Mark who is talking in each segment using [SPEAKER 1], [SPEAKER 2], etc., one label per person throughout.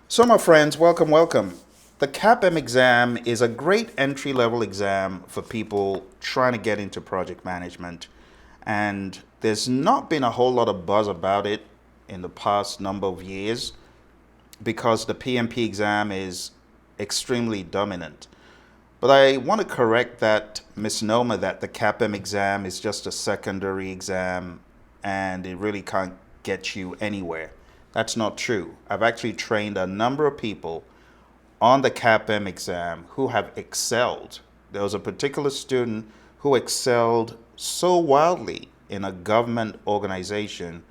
[SPEAKER 1] So, my friends, welcome. The CAPM exam is a great entry level exam for people trying to get into project management. And there's not been a whole lot of buzz about it in the past number of years because the PMP exam is extremely dominant. But I want to correct that misnomer that the CAPM exam is just a secondary exam and it really can't get you anywhere. That's not true. I've actually trained a number of people on the CAPM exam who have excelled. There was a particular student who excelled so wildly in a government organization.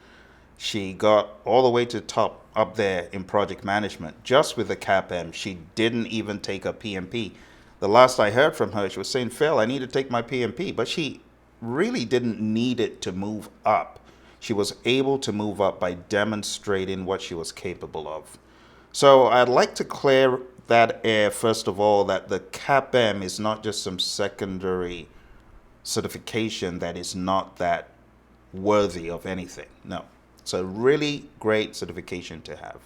[SPEAKER 1] She got all the way to the top up there in project management just with the CAPM. She didn't even take a PMP. The last I heard from her, she was saying, Phil, I need to take my PMP. But she really didn't need it to move up. She was able to move up by demonstrating what she was capable of. So I'd like to clear that air, first of all, that the CAPM is not just some secondary certification that is not that worthy of anything. No, it's a really great certification to have.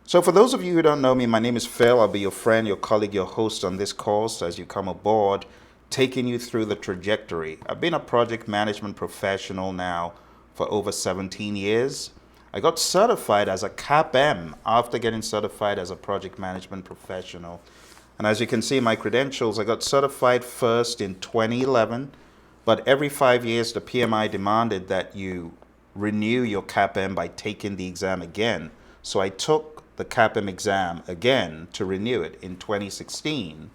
[SPEAKER 1] So for those of you who don't know me, my name is Phil. I'll be your friend, your colleague, your host on this course as you come aboard, taking you through the trajectory. I've been a project management professional now for over 17 years. I got certified as a CAPM after getting certified as a project management professional. And as you can see in my credentials, I got certified first in 2011, but every 5 years the PMI demanded that you renew your CAPM by taking the exam again. So I took the CAPM exam again to renew it in 2016.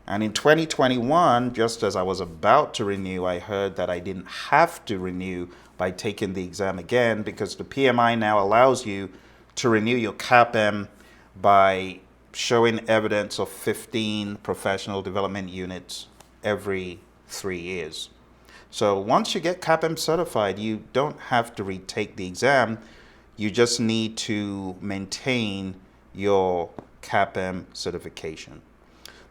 [SPEAKER 1] And in 2021, just as I was about to renew, I heard that I didn't have to renew by taking the exam again because the PMI now allows you to renew your CAPM by showing evidence of 15 professional development units every 3 years. So once you get CAPM certified, you don't have to retake the exam. You just need to maintain your CAPM certification.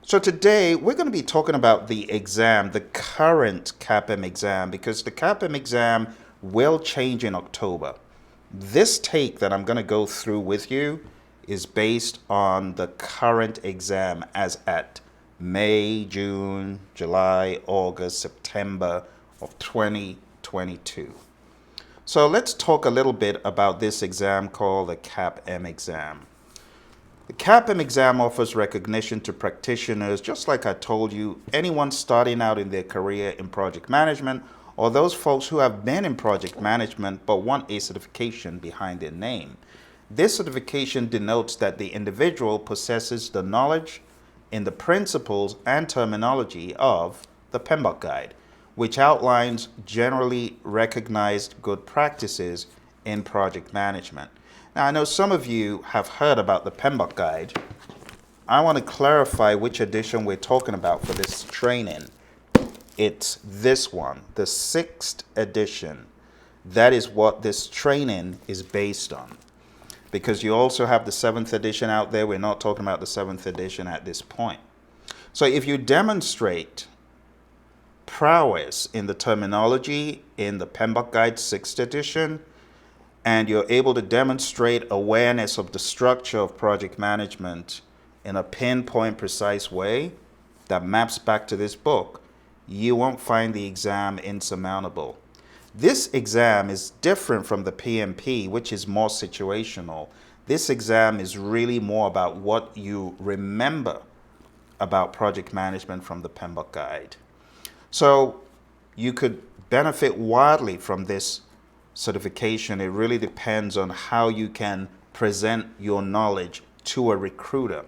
[SPEAKER 1] So today we're going to be talking about the exam, the current CAPM exam, because the CAPM exam will change in October. This take that I'm going to go through with you is based on the current exam as at May, June, July, August, September of 2022. So let's talk a little bit about this exam called the CAPM exam. The CAPM exam offers recognition to practitioners, just like I told you, anyone starting out in their career in project management or those folks who have been in project management but want a certification behind their name. This certification denotes that the individual possesses the knowledge in the principles and terminology of the PMBOK Guide, which outlines generally recognized good practices in project management. Now, I know some of you have heard about the PMBOK Guide. I want to clarify which edition we're talking about for this training. It's this one, the 6th edition. That is what this training is based on. Because you also have the 7th edition out there. We're not talking about the 7th edition at this point. So if you demonstrate prowess in the terminology in the PMBOK Guide 6th edition, and you're able to demonstrate awareness of the structure of project management in a pinpoint precise way that maps back to this book, you won't find the exam insurmountable. This exam is different from the PMP, which is more situational. This exam is really more about what you remember about project management from the PMBOK Guide. So you could benefit widely from this certification. It really depends on how you can present your knowledge to a recruiter.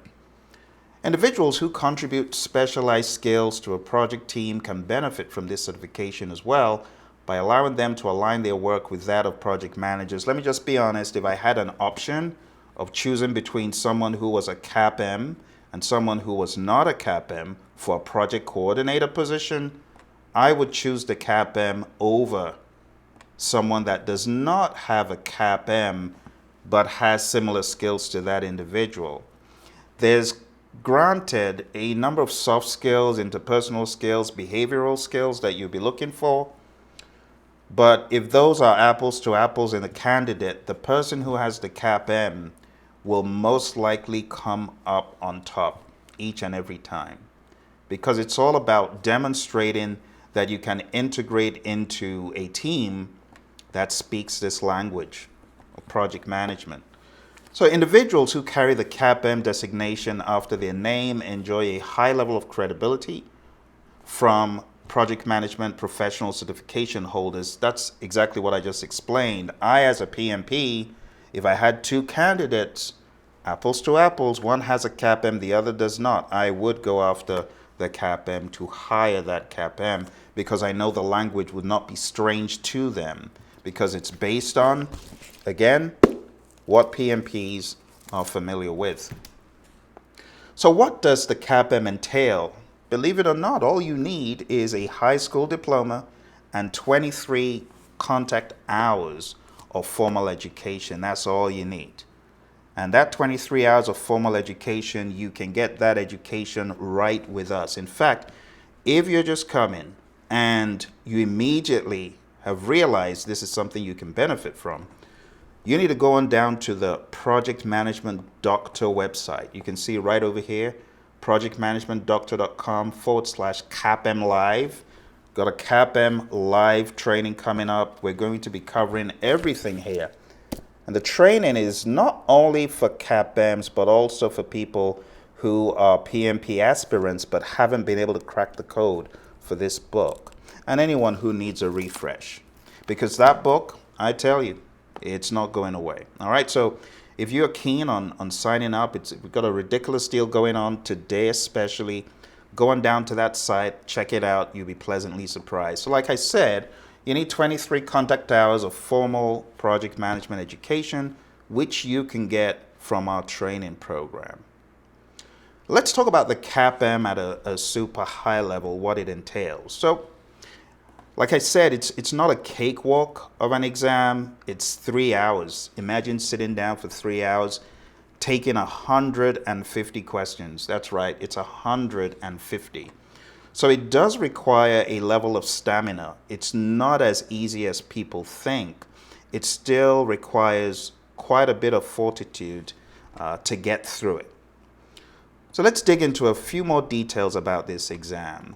[SPEAKER 1] Individuals who contribute specialized skills to a project team can benefit from this certification as well by allowing them to align their work with that of project managers. Let me just be honest, if I had an option of choosing between someone who was a CAPM and someone who was not a CAPM for a project coordinator position, I would choose the CAPM over someone that does not have a CAPM but has similar skills to that individual. There's granted a number of soft skills, interpersonal skills, behavioral skills that you'll be looking for. But if those are apples to apples in the candidate, the person who has the CAPM will most likely come up on top each and every time, because it's all about demonstrating that you can integrate into a team that speaks this language of project management. So individuals who carry the CAPM designation after their name enjoy a high level of credibility from project management professional certification holders. That's exactly what I just explained. I, as a PMP, if I had two candidates, apples to apples, one has a CAPM, the other does not, I would go after the CAPM to hire that CAPM, because I know the language would not be strange to them, because it's based on, again, what PMPs are familiar with. So what does the CAPM entail? Believe it or not, all you need is a high school diploma and 23 contact hours of formal education. That's all you need. And that 23 hours of formal education, you can get that education right with us. In fact, if you're just coming and you immediately have realized this is something you can benefit from, you need to go on down to the Project Management Doctor website. You can see right over here, projectmanagementdoctor.com/CAPM Live. Got a CAPM Live training coming up. We're going to be covering everything here. And the training is not only for CAPMs, but also for people who are PMP aspirants but haven't been able to crack the code for this book. And anyone who needs a refresh. Because that book, I tell you, it's not going away. All right, so if you're keen on signing up, we've got a ridiculous deal going on today especially. Go on down to that site, check it out. You'll be pleasantly surprised. So like I said, you need 23 contact hours of formal project management education, which you can get from our training program. Let's talk about the CAPM at a super high level, what it entails. So like I said, it's not a cakewalk of an exam. It's 3 hours. Imagine sitting down for 3 hours, taking 150 questions. That's right, it's 150. So it does require a level of stamina. It's not as easy as people think. It still requires quite a bit of fortitude to get through it. So let's dig into a few more details about this exam.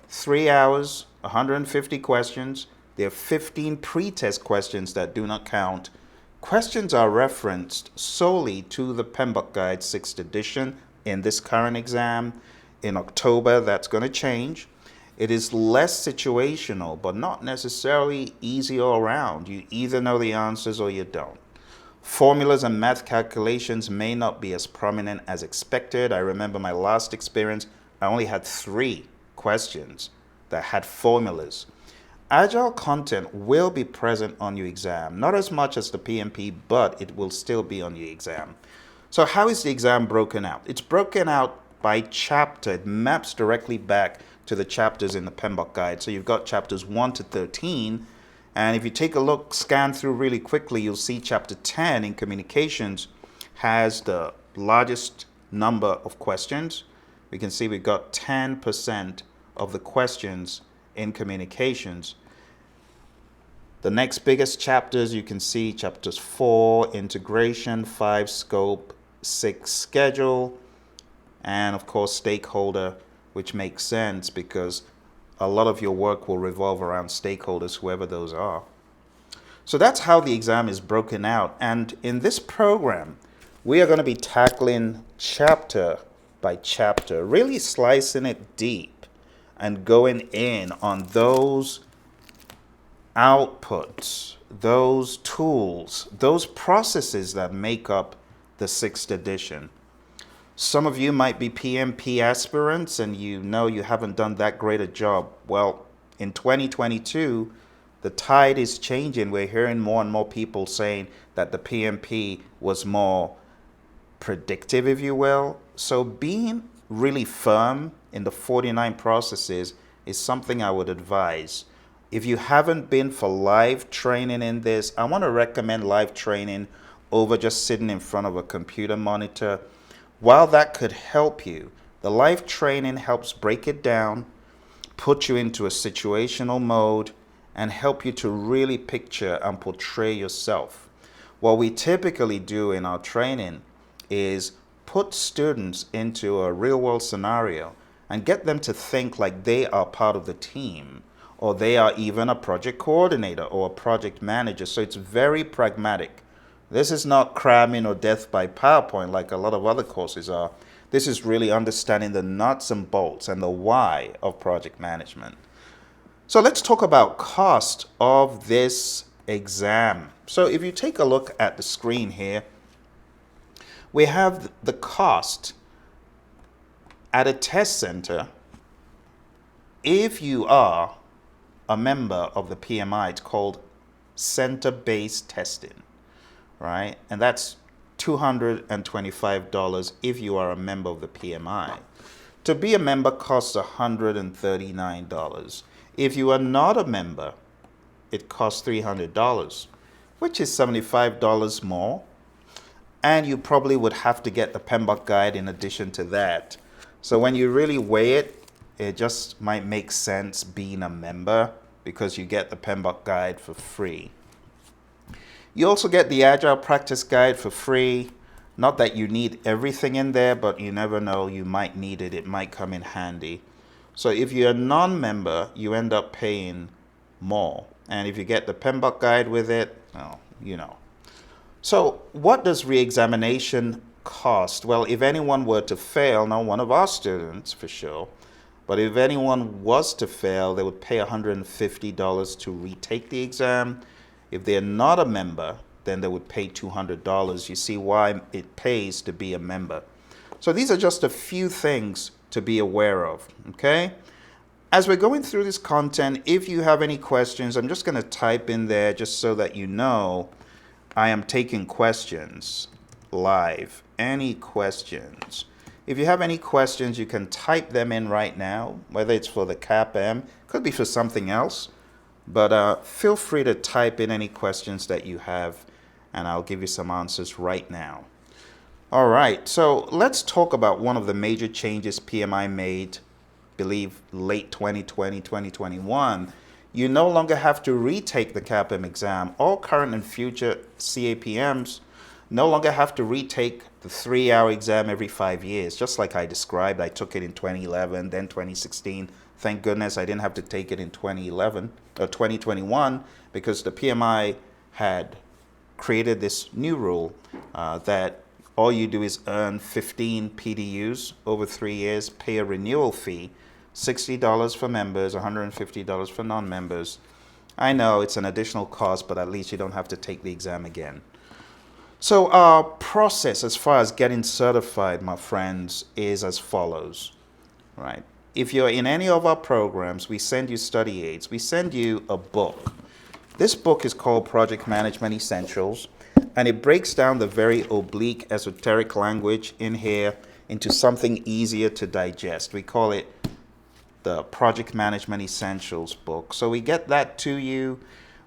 [SPEAKER 1] 3 hours, 150 questions. There are 15 pre-test questions that do not count. Questions are referenced solely to the PMBOK Guide 6th edition in this current exam. In October, that's going to change. It is less situational, but not necessarily easy all around. You either know the answers or you don't. Formulas and math calculations may not be as prominent as expected. I remember my last experience, I only had 3 questions that had formulas. Agile content will be present on your exam, not as much as the PMP, but it will still be on your exam. So how is the exam broken out? It's broken out by chapter. It maps directly back to the chapters in the PMBOK Guide. So you've got chapters 1 to 13. And if you take a look, scan through really quickly, you'll see chapter 10 in communications has the largest number of questions. We can see we've got 10% of the questions in communications. The next biggest chapters, you can see chapters 4, integration, 5, scope, 6, schedule, and of course stakeholder, which makes sense because a lot of your work will revolve around stakeholders, whoever those are. So that's how the exam is broken out. And in this program, we are going to be tackling chapter by chapter, really slicing it deep and going in on those outputs, those tools, those processes that make up the 6th edition. Some of you might be PMP aspirants and you know you haven't done that great a job. Well, in 2022, the tide is changing. We're hearing more and more people saying that the PMP was more predictive, if you will. So being really firm in the 49 processes is something I would advise. If you haven't been for live training in this, I want to recommend live training over just sitting in front of a computer monitor. While that could help you, the live training helps break it down, put you into a situational mode, and help you to really picture and portray yourself. What we typically do in our training is put students into a real world scenario and get them to think like they are part of the team, or they are even a project coordinator or a project manager. So it's very pragmatic. This is not cramming or death by PowerPoint like a lot of other courses are. This is really understanding the nuts and bolts and the why of project management. So let's talk about cost of this exam. So if you take a look at the screen here, we have the cost at a test center. If you are a member of the PMI, it's called center-based testing, right? And that's $225 if you are a member of the PMI. To be a member costs $139. If you are not a member, it costs $300, which is $75 more. And you probably would have to get the PMBOK guide in addition to that. So when you really weigh it, it just might make sense being a member because you get the PMBOK guide for free. You also get the Agile Practice Guide for free. Not that you need everything in there, but you never know, you might need it. It might come in handy. So if you're a non-member, you end up paying more. And if you get the PMBOK guide with it, well, you know. So what does re-examination cost? Well, if anyone were to fail, not one of our students for sure, but if anyone was to fail, they would pay $150 to retake the exam. If they're not a member, then they would pay $200. You see why it pays to be a member. So these are just a few things to be aware of, okay? As we're going through this content, if you have any questions, I'm just going to type in there just so that you know I am taking questions live. Any questions? If you have any questions, you can type them in right now, whether it's for the CAPM, could be for something else, but feel free to type in any questions that you have, and I'll give you some answers right now. All right, so let's talk about one of the major changes PMI made, believe late 2020, 2021. You no longer have to retake the CAPM exam. All current and future CAPMs no longer have to retake the 3-hour exam every 5 years. Just like I described, I took it in 2011, then 2016. Thank goodness I didn't have to take it in 2011 or 2021 because the PMI had created this new rule that all you do is earn 15 PDUs over 3 years, pay a renewal fee, $60 for members, $150 for non-members. I know it's an additional cost, but at least you don't have to take the exam again. So our process as far as getting certified, my friends, is as follows, right? If you're in any of our programs, we send you study aids. We send you a book. This book is called Project Management Essentials, and it breaks down the very oblique, esoteric language in here into something easier to digest. We call it the Project Management Essentials book. So we get that to you.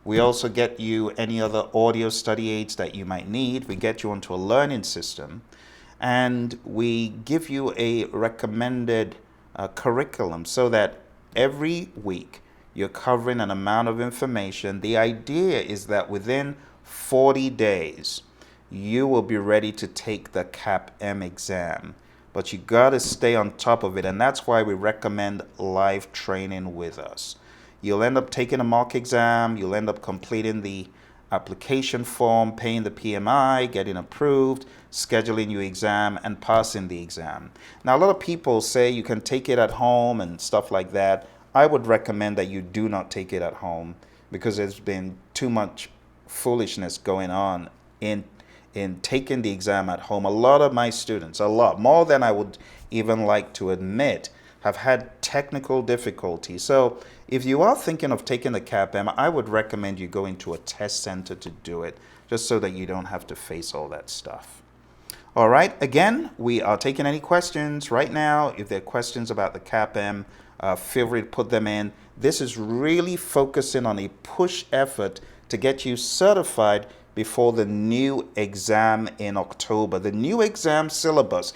[SPEAKER 1] We also get you any other audio study aids that you might need. We get you onto a learning system, and we give you a recommended curriculum so that every week you're covering an amount of information. The idea is that within 40 days, you will be ready to take the CAPM exam. But you got to stay on top of it, and that's why we recommend live training with us. You'll end up taking a mock exam, you'll end up completing the application form, paying the PMI, getting approved, scheduling your exam, and passing the exam. Now, a lot of people say you can take it at home and stuff like that. I would recommend that you do not take it at home because there's been too much foolishness going on in taking the exam at home. A lot of my students, a lot more than I would even like to admit, have had technical difficulties. So if you are thinking of taking the CAPM, I would recommend you go into a test center to do it, just so that you don't have to face all that stuff. All right, again, we are taking any questions right now. If there are questions about the CAPM, feel free to put them in. This is really focusing on a push effort to get you certified before the new exam in October. The new exam syllabus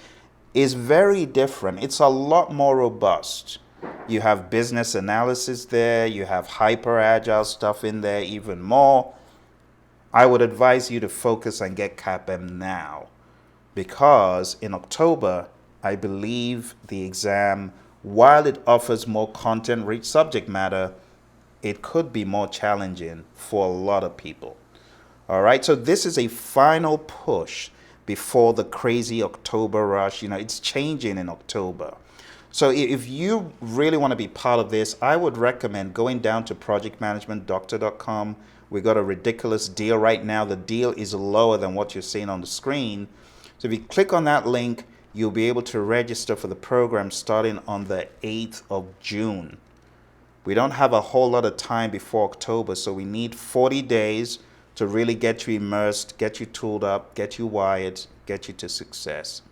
[SPEAKER 1] is very different. It's a lot more robust. You have business analysis there, you have hyper agile stuff in there even more. I would advise you to focus and get CAPM now. because in October, I believe the exam, while it offers more content-rich subject matter, it could be more challenging for a lot of people. All right, so this is a final push before the crazy October rush. It's changing in October. So if you really want to be part of this, I would recommend going down to projectmanagementdoctor.com. We got a ridiculous deal right now. The deal is lower than what you're seeing on the screen. So if you click on that link, you'll be able to register for the program starting on the 8th of June. We don't have a whole lot of time before October, so we need 40 days to really get you immersed, get you tooled up, get you wired, get you to success.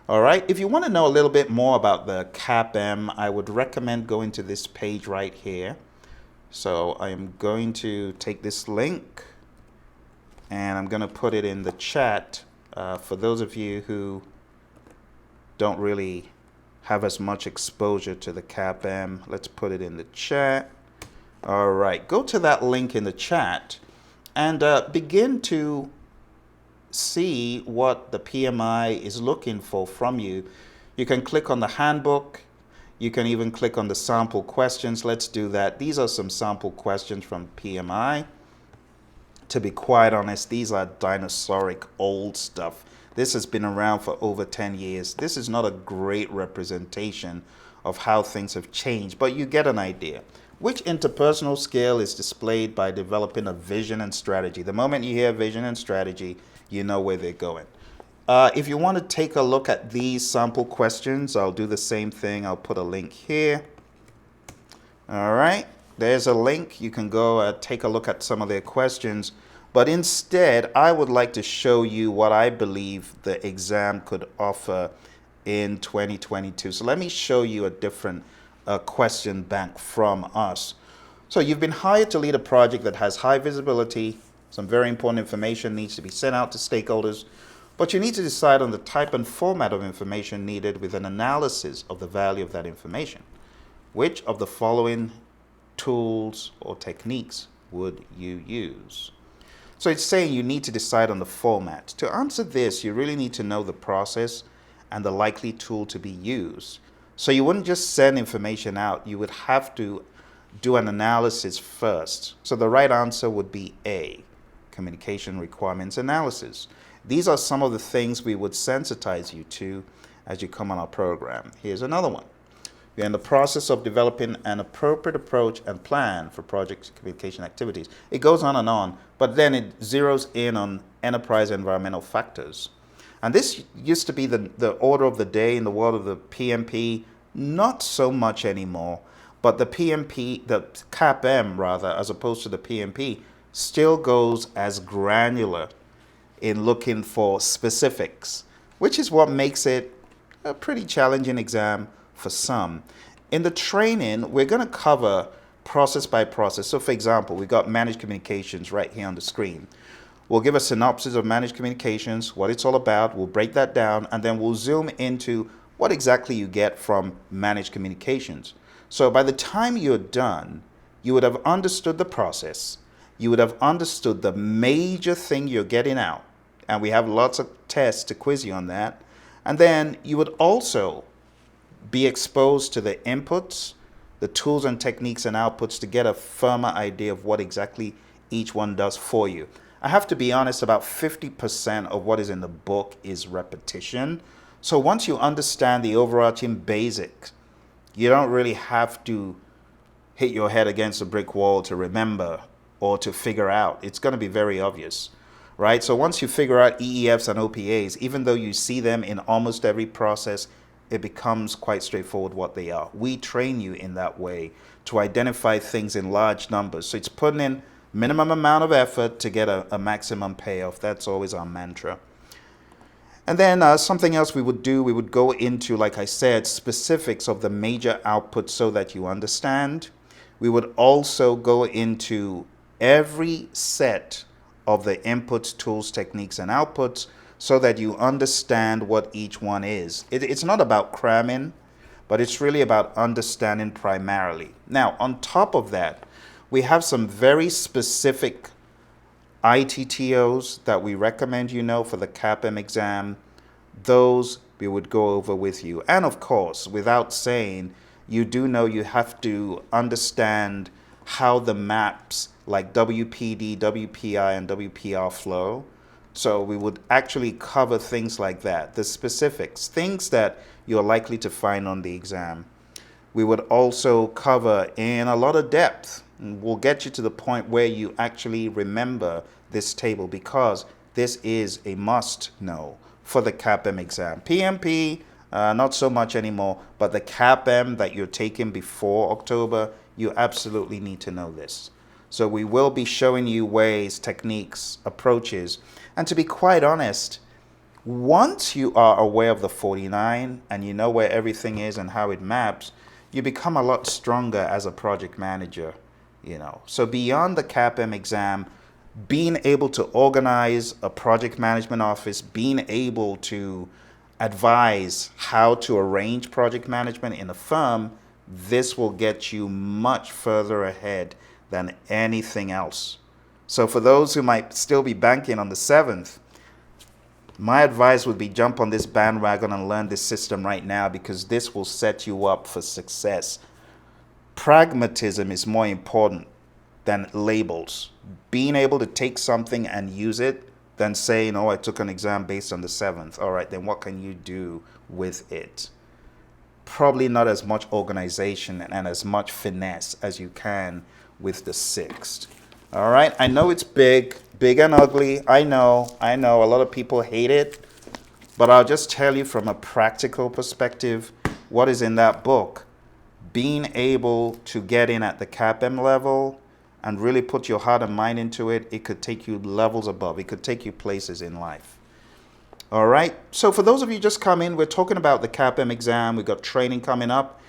[SPEAKER 1] All right, if you want to know a little bit more about the CAPM, I would recommend going to this page right here. So I am going to take this link and I'm going to put it in the chat for those of you who don't really have as much exposure to the CAPM. Let's put it in the chat. All right, go to that link in the chat and begin to see what the PMI is looking for from you. You can click on the handbook. You can even click on the sample questions. Let's do that. These are some sample questions from PMI. To be quite honest, these are dinosauric old stuff. This has been around for over 10 years. This is not a great representation of how things have changed, but you get an idea. Which interpersonal skill is displayed by developing a vision and strategy? The moment you hear vision and strategy, you know where they're going. If you want to take a look at these sample questions, I'll do the same thing. I'll put a link here. All right, there's a link. You can go take a look at some of their questions. But instead, I would like to show you what I believe the exam could offer in 2022. So let me show you a different question bank from us. So you've been hired to lead a project that has high visibility. Some very important information needs to be sent out to stakeholders, but you need to decide on the type and format of information needed with an analysis of the value of that information. Which of the following tools or techniques would you use? So it's saying you need to decide on the format. To answer this, you really need to know the process and the likely tool to be used. So you wouldn't just send information out, you would have to do an analysis first. So the right answer would be A, communication requirements analysis. These are some of the things we would sensitize you to as you come on our program. Here's another one. We're in the process of developing an appropriate approach and plan for project communication activities. It goes on, but then it zeroes in on enterprise environmental factors. And this used to be the order of the day in the world of the PMP, not so much anymore, but the PMP, the CAPM rather, as opposed to the PMP, still goes as granular in looking for specifics, which is what makes it a pretty challenging exam for some. In the training, we're going to cover process by process. So for example, we've got managed communications right here on the screen. We'll give a synopsis of managed communications, what it's all about. We'll break that down, and then we'll zoom into what exactly you get from managed communications. So by the time you're done, you would have understood the process. You would have understood the major thing you're getting out. And we have lots of tests to quiz you on that. And then you would also be exposed to the inputs, the tools and techniques and outputs to get a firmer idea of what exactly each one does for you. I have to be honest, about 50% of what is in the book is repetition. So once you understand the overarching basics, you don't really have to hit your head against a brick wall to remember or to figure out. It's going to be very obvious, right? So once you figure out EEFs and OPAs, even though you see them in almost every process, it becomes quite straightforward what they are. We train you in that way to identify things in large numbers. So it's putting in minimum amount of effort to get a maximum payoff. That's always our mantra. And then something else we would do, we would go into, like I said, specifics of the major outputs so that you understand. We would also go into every set of the inputs, tools, techniques, and outputs so that you understand what each one is. It's not about cramming, but it's really about understanding primarily. Now, on top of that, we have some very specific ITTOs that we recommend you know for the CAPM exam. those we would go over with you. And of course, without saying, you do know you have to understand how the maps like WPD, WPI, and WPR flow. So we would actually cover things like that, the specifics, things that you're likely to find on the exam. We would also cover in a lot of depth. And we'll get you to the point where you actually remember this table, because this is a must know for the CAPM exam. PMP, not so much anymore, but the CAPM that you're taking before October, you absolutely need to know this. So we will be showing you ways, techniques, approaches, and to be quite honest, once you are aware of the 49 and you know where everything is and how it maps, you become a lot stronger as a project manager, you know. So beyond the CAPM exam, being able to organize a project management office, being able to advise how to arrange project management in a firm, this will get you much further ahead than anything else. So for those who might still be banking on the 7th, my advice would be jump on this bandwagon and learn this system right now, because this will set you up for success. Pragmatism is more important than labels. Being able to take something and use it than saying, oh, I took an exam based on the 7th. All right, then what can you do with it? Probably not as much organization and as much finesse as you can with the 6th. All right, I know it's big and ugly. I know. A lot of people hate it. But I'll just tell you from a practical perspective what is in that book. Being able to get in at the CAPM level and really put your heart and mind into it, it could take you levels above. It could take you places in life. All right, so for those of you just come in, we're talking about the CAPM exam. We've got training coming up.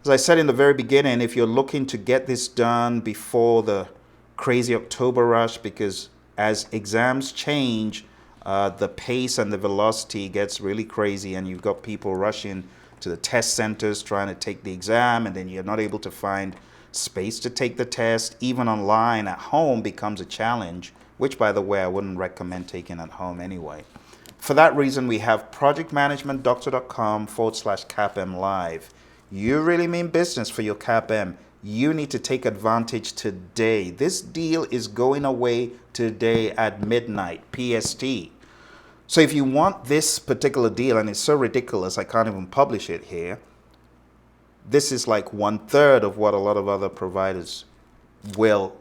[SPEAKER 1] As I said in the very beginning, if you're looking to get this done before the crazy October rush, because as exams change, the pace and the velocity gets really crazy, and you've got people rushing to the test centers trying to take the exam, and then you're not able to find space to take the test. Even online at home becomes a challenge, which, by the way, I wouldn't recommend taking at home anyway. For that reason, we have projectmanagementdoctor.com/CAPM live. You really mean business for your CAPM. You need to take advantage today. This deal is going away today at midnight PST. So if you want this particular deal, and it's so ridiculous I can't even publish it here, this is like 1/3 of what a lot of other providers will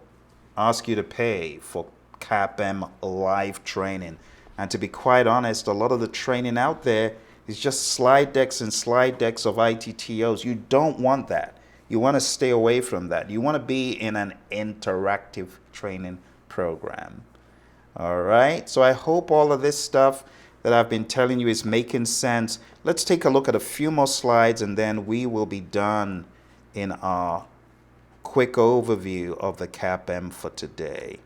[SPEAKER 1] ask you to pay for CAPM live training. And to be quite honest, a lot of the training out there is just slide decks and slide decks of ITTOs. You don't want that. You want to stay away from that. You want to be in an interactive training program. All right. So I hope all of this stuff that I've been telling you is making sense. Let's take a look at a few more slides, and then we will be done in our quick overview of the CAPM for today.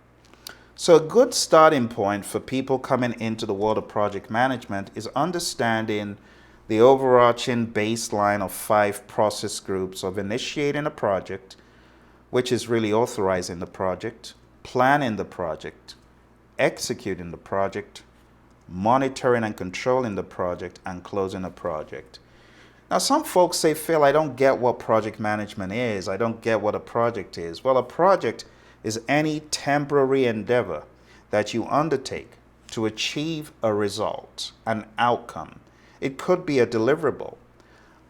[SPEAKER 1] So a good starting point for people coming into the world of project management is understanding the overarching baseline of 5 process groups of initiating a project, which is really authorizing the project, planning the project, executing the project, monitoring and controlling the project, and closing a project. Now, some folks say, Phil, I don't get what project management is. I don't get what a project is. Well, a project is any temporary endeavor that you undertake to achieve a result, an outcome. It could be a deliverable.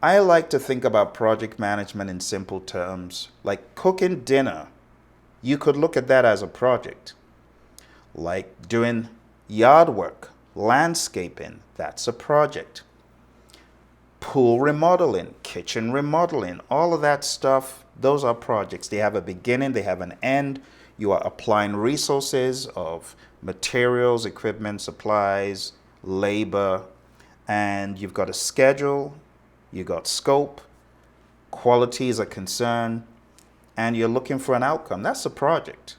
[SPEAKER 1] I like to think about project management in simple terms, like cooking dinner. You could look at that as a project. Like doing yard work, landscaping, that's a project. Pool remodeling, kitchen remodeling, all of that stuff, those are projects. They have a beginning, they have an end. You are applying resources of materials, equipment, supplies, labor, and you've got a schedule, you've got scope, quality is a concern, and you're looking for an outcome. That's a project.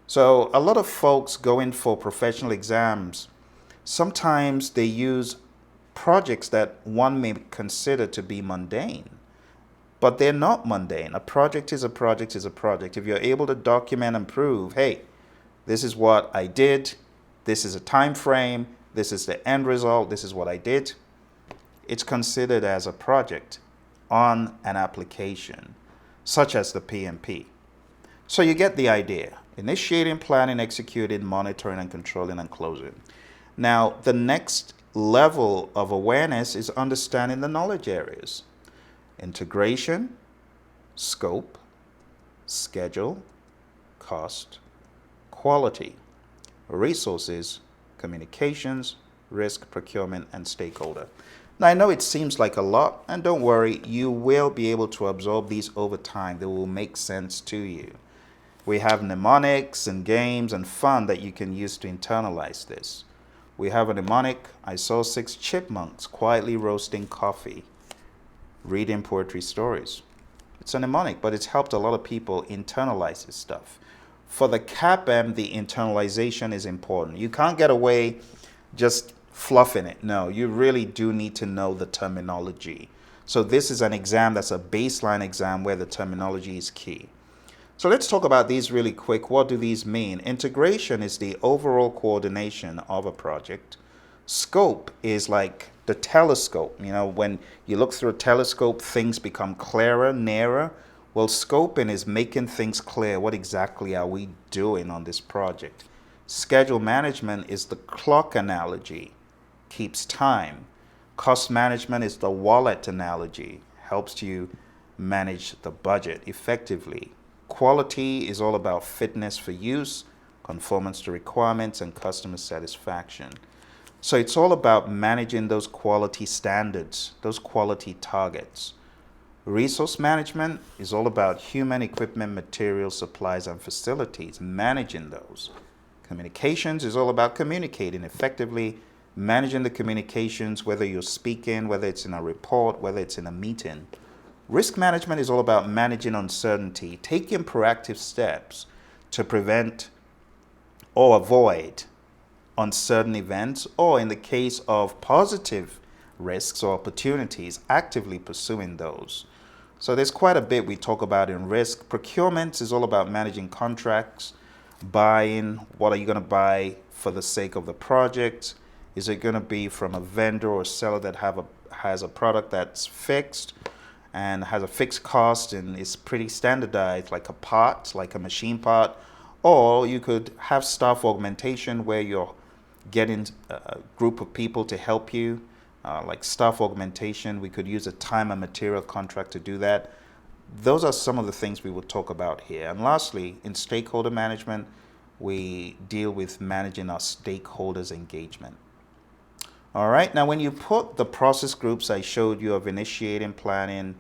[SPEAKER 1] So a lot of folks go in for professional exams. Sometimes they use projects that one may consider to be mundane, but they're not mundane. A project is a project is a project. If you're able to document and prove, hey, this is what I did, this is a time frame, this is the end result, this is what I did. It's considered as a project on an application, such as the PMP. So you get the idea. Initiating, planning, executing, monitoring, and controlling and closing. Now, the next level of awareness is understanding the knowledge areas. Integration, scope, schedule, cost, quality, resources, communications, risk, procurement, and stakeholder. Now, I know it seems like a lot, and don't worry, you will be able to absorb these over time. They will make sense to you. We have mnemonics and games and fun that you can use to internalize this. We have a mnemonic: I saw 6 chipmunks quietly roasting coffee, reading poetry stories. It's a mnemonic, but it's helped a lot of people internalize this stuff. For the CAPM, the internalization is important. You can't get away just fluffing it. No, you really do need to know the terminology. So this is an exam that's a baseline exam where the terminology is key. So let's talk about these really quick. What do these mean? Integration is the overall coordination of a project. Scope is like the telescope. You know, when you look through a telescope, things become clearer, nearer. Well, scoping is making things clear. What exactly are we doing on this project? Schedule management is the clock analogy, keeps time. Cost management is the wallet analogy, helps you manage the budget effectively. Quality is all about fitness for use, conformance to requirements, and customer satisfaction. So it's all about managing those quality standards, those quality targets. Resource management is all about human, equipment, materials, supplies, and facilities, managing those. Communications is all about communicating effectively, managing the communications, whether you're speaking, whether it's in a report, whether it's in a meeting. Risk management is all about managing uncertainty, taking proactive steps to prevent or avoid uncertain events, or in the case of positive risks or opportunities, actively pursuing those. So there's quite a bit we talk about in risk. Procurement is all about managing contracts, buying. What are you going to buy for the sake of the project? Is it going to be from a vendor or seller that has a product that's fixed and has a fixed cost and is pretty standardized, like a part, like a machine part? Or you could have staff augmentation where you're getting a group of people to help you, like staff augmentation. We could use a time and material contract to do that. Those are some of the things we will talk about here. And lastly, in stakeholder management, we deal with managing our stakeholders' engagement. All right, now when you put the process groups I showed you of initiating, planning,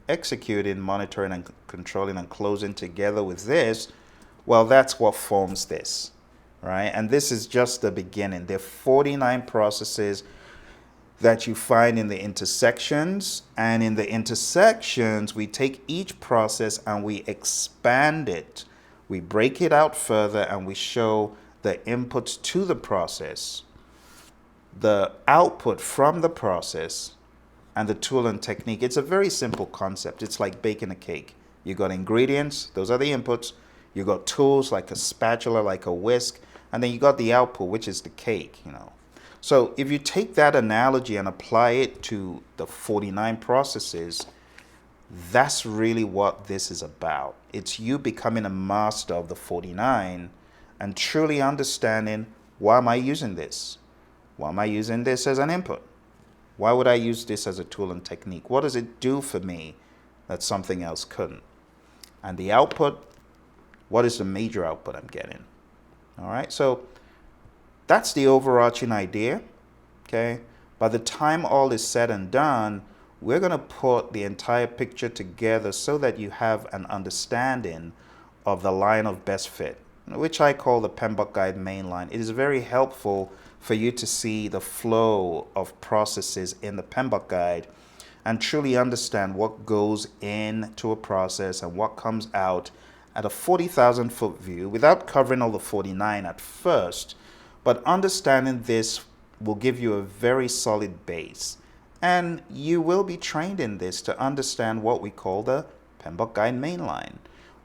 [SPEAKER 1] executing, monitoring, and controlling and closing together with this, well, that's what forms this, right? And this is just the beginning. There are 49 processes that you find in the intersections, and in the intersections, we take each process and we expand it. We break it out further and we show the inputs to the process, the output from the process, and the tool and technique. It's a very simple concept. It's like baking a cake. You got ingredients, those are the inputs. You got tools like a spatula, like a whisk, and then you got the output, which is the cake, you know. So if you take that analogy and apply it to the 49 processes, that's really what this is about. It's you becoming a master of the 49 and truly understanding, why am I using this? Why am I using this as an input? Why would I use this as a tool and technique? What does it do for me that something else couldn't? And the output, what is the major output I'm getting? All right, so that's the overarching idea, okay? By the time all is said and done, we're going to put the entire picture together so that you have an understanding of the line of best fit, which I call the PMBOK Guide main line. It is very helpful for you to see the flow of processes in the PMBOK Guide and truly understand what goes into a process and what comes out at a 40,000 foot view without covering all the 49 at first. But understanding this will give you a very solid base. And you will be trained in this to understand what we call the PMBOK Guide mainline.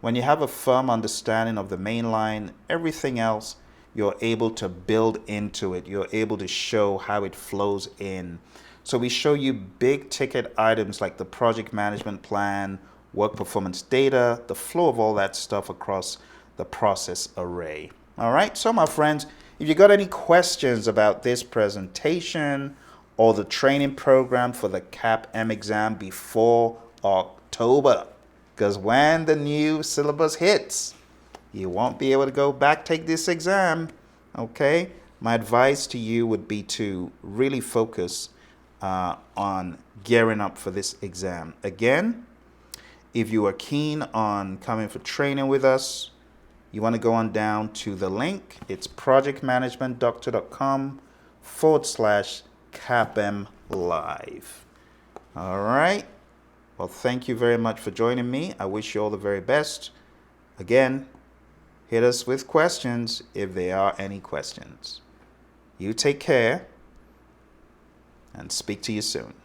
[SPEAKER 1] When you have a firm understanding of the mainline, everything else you're able to build into it. You're able to show how it flows in. So we show you big ticket items like the project management plan, work performance data, the flow of all that stuff across the process array. All right, so my friends, if you got any questions about this presentation or the training program for the CAPM exam before October, because when the new syllabus hits, you won't be able to go back take this exam. Okay, my advice to you would be to really focus on gearing up for this exam. Again, if you are keen on coming for training with us, you want to go on down to the link. It's projectmanagementdoctor.com/CAPM live. All right. Well, thank you very much for joining me. I wish you all the very best. Again, hit us with questions if there are any questions. You take care and speak to you soon.